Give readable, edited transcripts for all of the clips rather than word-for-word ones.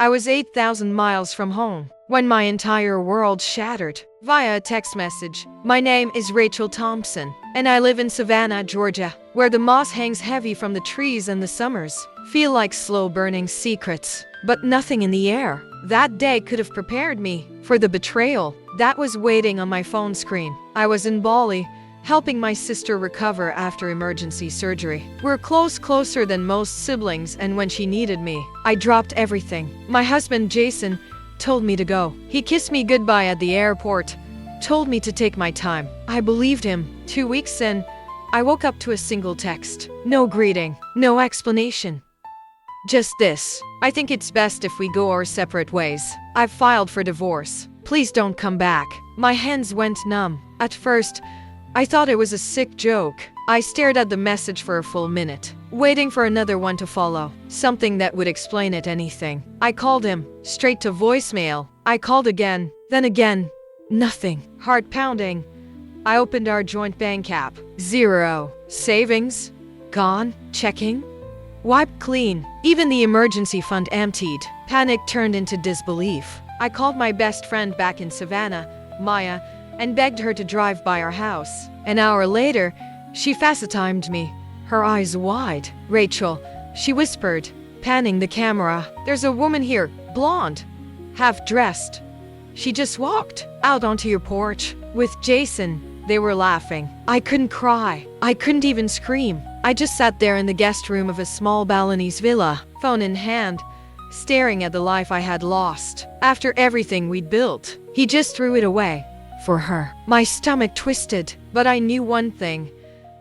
I was 8,000 miles from home when my entire world shattered via a text message. My name is Rachel Thompson, and I live in Savannah, Georgia, where the moss hangs heavy from the trees and the summers feel like slow-burning secrets, but nothing in the air that day could have prepared me for the betrayal that was waiting on my phone screen. I was in Bali, helping my sister recover after emergency surgery. We're closer than most siblings, and when she needed me, I dropped everything. My husband, Jason, told me to go. He kissed me goodbye at the airport, told me to take my time. I believed him. 2 weeks in, I woke up to a single text. No greeting, no explanation. Just this: I think it's best if we go our separate ways. I've filed for divorce. Please don't come back. My hands went numb. At first, I thought it was a sick joke. I stared at the message for a full minute, waiting for another one to follow, something that would explain it. Anything. I called him, straight to voicemail. I called again, then again. Nothing. Heart pounding. I opened our joint bank app. Zero. Savings? Gone. Checking? Wiped clean. Even the emergency fund emptied. Panic turned into disbelief. I called my best friend back in Savannah, Maya, and begged her to drive by our house. An hour later, she FaceTimed me, her eyes wide. "Rachel," she whispered, panning the camera. "There's a woman here, blonde, half-dressed. She just walked out onto your porch with Jason." They were laughing. I couldn't cry. I couldn't even scream. I just sat there in the guest room of a small Balinese villa, phone in hand, staring at the life I had lost. After everything we'd built, he just threw it away. For her. My stomach twisted, but I knew one thing: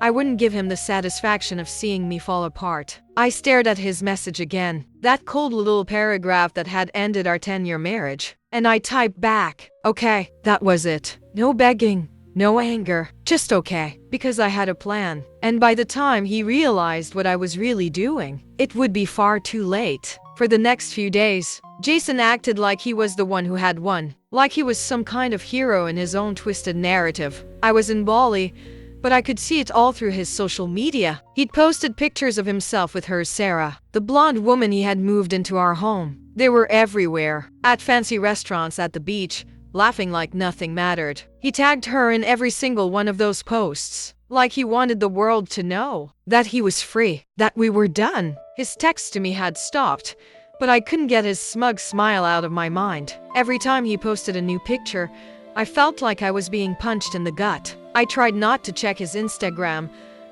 I wouldn't give him the satisfaction of seeing me fall apart. I stared at his message again, that cold little paragraph that had ended our 10-year marriage, and I typed back, "Okay." That was it. No begging, no anger, just okay, because I had a plan. And by the time he realized what I was really doing, it would be far too late. For the next few days, Jason acted like he was the one who had won, like he was some kind of hero in his own twisted narrative. I was in Bali, but I could see it all through his social media. He'd posted pictures of himself with her, Sarah, the blonde woman he had moved into our home. They were everywhere, at fancy restaurants, at the beach, laughing like nothing mattered. He tagged her in every single one of those posts, like he wanted the world to know that he was free, that we were done. His texts to me had stopped, but I couldn't get his smug smile out of my mind. Every time he posted a new picture, I felt like I was being punched in the gut. I tried not to check his Instagram,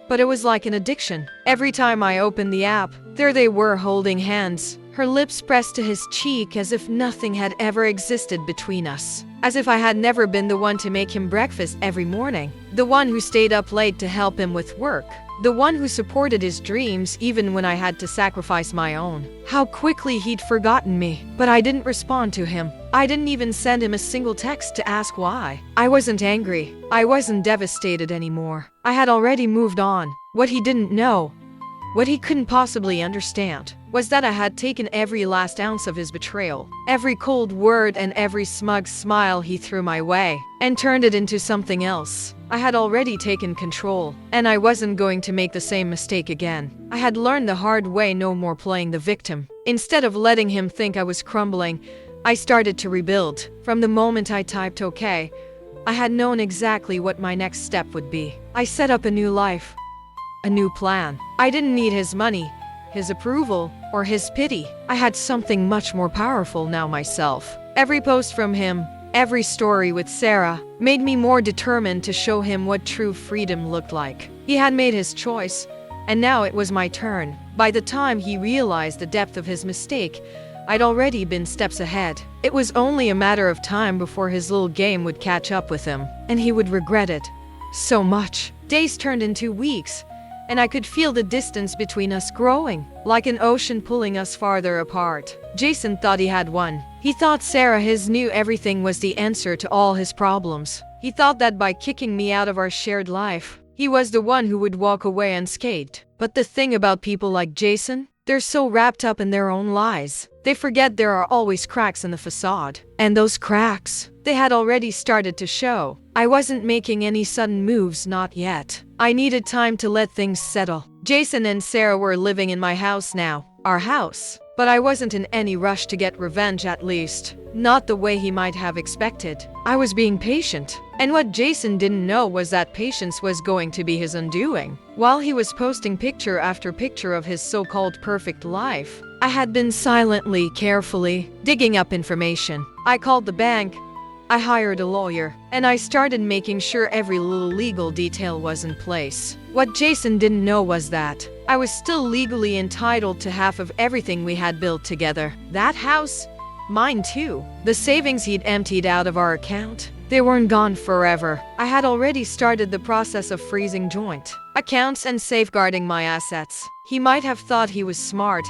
but it was like an addiction. Every time I opened the app, there they were holding hands, her lips pressed to his cheek, as if nothing had ever existed between us. As if I had never been the one to make him breakfast every morning, the one who stayed up late to help him with work, the one who supported his dreams even when I had to sacrifice my own. How quickly he'd forgotten me. But I didn't respond to him. I didn't even send him a single text to ask why. I wasn't angry. I wasn't devastated anymore. I had already moved on. What he didn't know, what he couldn't possibly understand, was that I had taken every last ounce of his betrayal, every cold word and every smug smile he threw my way, and turned it into something else. I had already taken control, and I wasn't going to make the same mistake again. I had learned the hard way: no more playing the victim. Instead of letting him think I was crumbling, I started to rebuild. From the moment I typed okay, I had known exactly what my next step would be. I set up a new life, a new plan. I didn't need his money, his approval, or his pity. I had something much more powerful now: myself. Every post from him, every story with Sarah, made me more determined to show him what true freedom looked like. He had made his choice, and now it was my turn. By the time he realized the depth of his mistake, I'd already been steps ahead. It was only a matter of time before his little game would catch up with him, and he would regret it so much. Days turned into weeks, and I could feel the distance between us growing, like an ocean pulling us farther apart. Jason thought he had won. He thought Sarah, his knew everything, was the answer to all his problems. He thought that by kicking me out of our shared life, he was the one who would walk away unscathed. But the thing about people like Jason, they're so wrapped up in their own lies, they forget there are always cracks in the facade. And those cracks, they had already started to show. I wasn't making any sudden moves, not yet. I needed time to let things settle. Jason and Sarah were living in my house now. Our house. But I wasn't in any rush to get revenge, at least. Not the way he might have expected. I was being patient. And what Jason didn't know was that patience was going to be his undoing. While he was posting picture after picture of his so-called perfect life, I had been silently, carefully digging up information. I called the bank, I hired a lawyer, and I started making sure every little legal detail was in place. What Jason didn't know was that I was still legally entitled to half of everything we had built together. That house, mine too. The savings he'd emptied out of our account, they weren't gone forever. I had already started the process of freezing joint accounts and safeguarding my assets. He might have thought he was smart,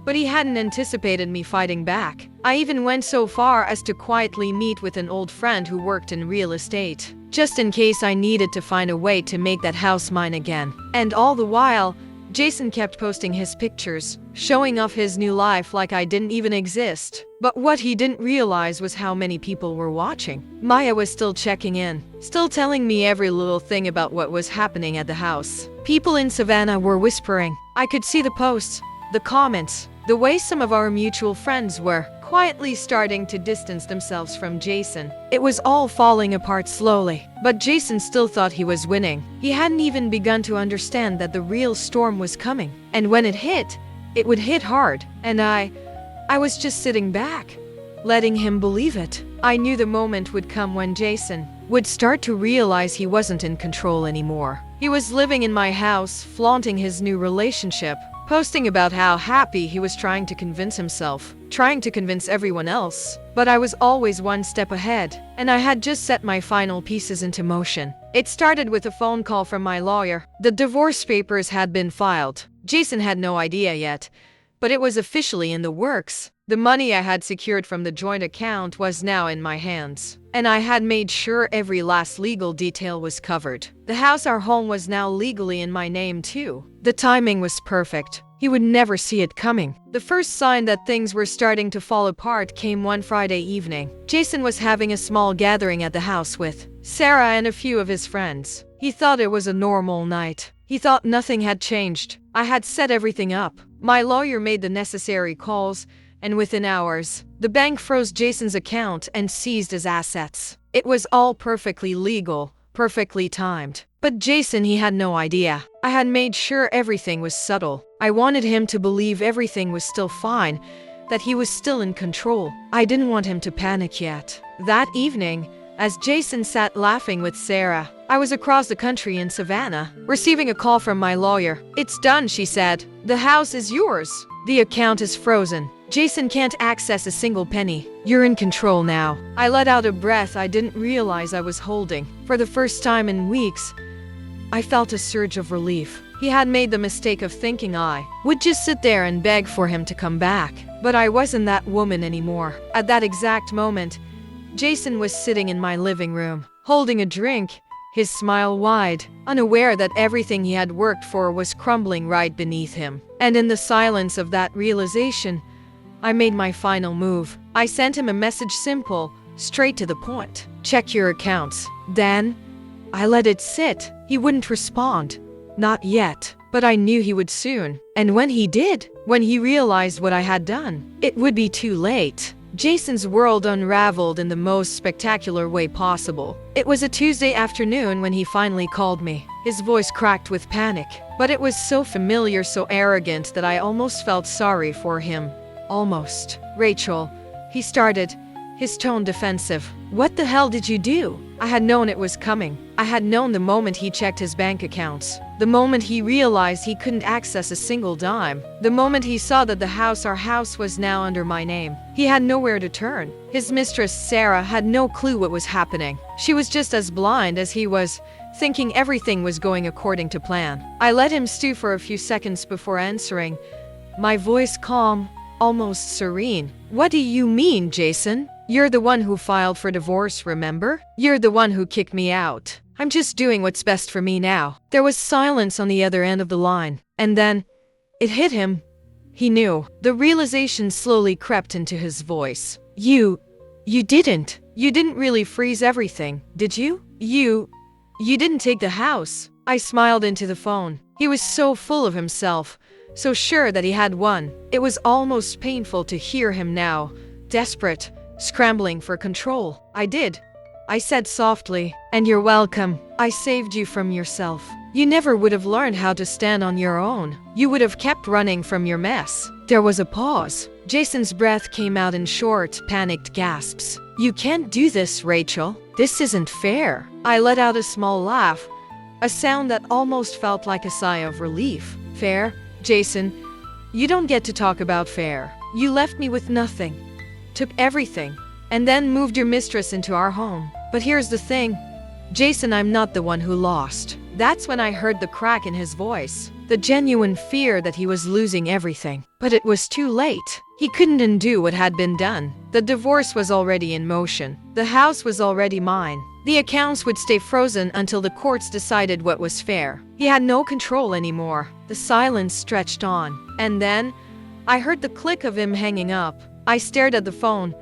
but he hadn't anticipated me fighting back. I even went so far as to quietly meet with an old friend who worked in real estate, just in case I needed to find a way to make that house mine again. And all the while, Jason kept posting his pictures, showing off his new life like I didn't even exist. But what he didn't realize was how many people were watching. Maya was still checking in, still telling me every little thing about what was happening at the house. People in Savannah were whispering. I could see the posts, the comments, the way some of our mutual friends were quietly starting to distance themselves from Jason. It was all falling apart slowly, but Jason still thought he was winning. He hadn't even begun to understand that the real storm was coming. And when it hit, it would hit hard. And I was just sitting back, letting him believe it. I knew the moment would come when Jason would start to realize he wasn't in control anymore. He was living in my house, flaunting his new relationship, posting about how happy he was, trying to convince himself, trying to convince everyone else. But I was always one step ahead, and I had just set my final pieces into motion. It started with a phone call from my lawyer. The divorce papers had been filed. Jason had no idea yet, but it was officially in the works. The money I had secured from the joint account was now in my hands, and I had made sure every last legal detail was covered. The house, our home, was now legally in my name too. The timing was perfect. He would never see it coming. The first sign that things were starting to fall apart came one Friday evening. Jason was having a small gathering at the house with Sarah and a few of his friends. He thought it was a normal night. He thought nothing had changed. I had set everything up. My lawyer made the necessary calls, and within hours, the bank froze Jason's account and seized his assets. It was all perfectly legal, perfectly timed. But Jason, he had no idea. I had made sure everything was subtle. I wanted him to believe everything was still fine, that he was still in control. I didn't want him to panic yet. That evening, as Jason sat laughing with Sarah, I was across the country in Savannah, receiving a call from my lawyer. "It's done," she said. "The house is yours. The account is frozen. Jason can't access a single penny. You're in control now." I let out a breath I didn't realize I was holding. For the first time in weeks, I felt a surge of relief. He had made the mistake of thinking I would just sit there and beg for him to come back. But I wasn't that woman anymore. At that exact moment, Jason was sitting in my living room, holding a drink, his smile wide, unaware that everything he had worked for was crumbling right beneath him. And in the silence of that realization, I made my final move. I sent him a message, simple, straight to the point. "Check your accounts." Then, I let it sit. He wouldn't respond. Not yet. But I knew he would soon. And when he did, when he realized what I had done, it would be too late. Jason's world unraveled in the most spectacular way possible. It was a Tuesday afternoon when he finally called me. His voice cracked with panic, but it was so familiar, so arrogant that I almost felt sorry for him. Almost. "Rachel," he started, his tone defensive. "What the hell did you do?" I had known it was coming. I had known the moment he checked his bank accounts, the moment he realized he couldn't access a single dime, the moment he saw that the house, our house, was now under my name. He had nowhere to turn. His mistress, Sarah, had no clue what was happening. She was just as blind as he was, thinking everything was going according to plan. I let him stew for a few seconds before answering, my voice calm, almost serene. "What do you mean, Jason? You're the one who filed for divorce, remember? You're the one who kicked me out. I'm just doing what's best for me now." There was silence on the other end of the line. And then, it hit him. He knew. The realization slowly crept into his voice. You didn't really freeze everything, did you? You didn't take the house." I smiled into the phone. He was so full of himself, so sure that he had won. It was almost painful to hear him now, desperate, scrambling for control. I did, I said softly, and you're welcome. I saved you from yourself. You never would have learned how to stand on your own. You would have kept running from your mess. There was a pause. Jason's breath came out in short, panicked gasps. You can't do this, Rachel. This isn't fair. I let out a small laugh, a sound that almost felt like a sigh of relief. Fair? Jason, you don't get to talk about fair. You left me with nothing, took everything, and then moved your mistress into our home. But here's the thing, Jason, I'm not the one who lost. That's when I heard the crack in his voice, the genuine fear that he was losing everything. But it was too late. He couldn't undo what had been done. The divorce was already in motion. The house was already mine. The accounts would stay frozen until the courts decided what was fair. He had no control anymore. The silence stretched on. And then, I heard the click of him hanging up. I stared at the phone,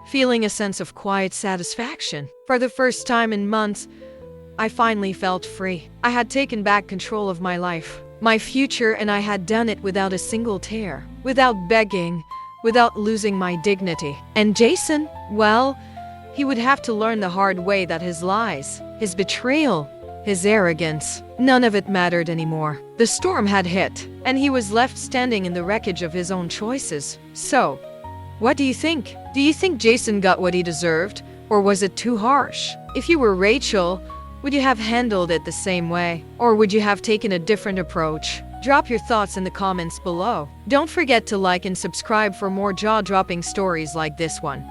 feeling a sense of quiet satisfaction. For the first time in months, I finally felt free. I had taken back control of my life, my future, and I had done it without a single tear, without begging, without losing my dignity. And Jason, well, he would have to learn the hard way that his lies, his betrayal, his arrogance, none of it mattered anymore. The storm had hit, and he was left standing in the wreckage of his own choices. So, what do you think? Do you think Jason got what he deserved, or was it too harsh? If you were Rachel, would you have handled it the same way? Or would you have taken a different approach? Drop your thoughts in the comments below. Don't forget to like and subscribe for more jaw-dropping stories like this one.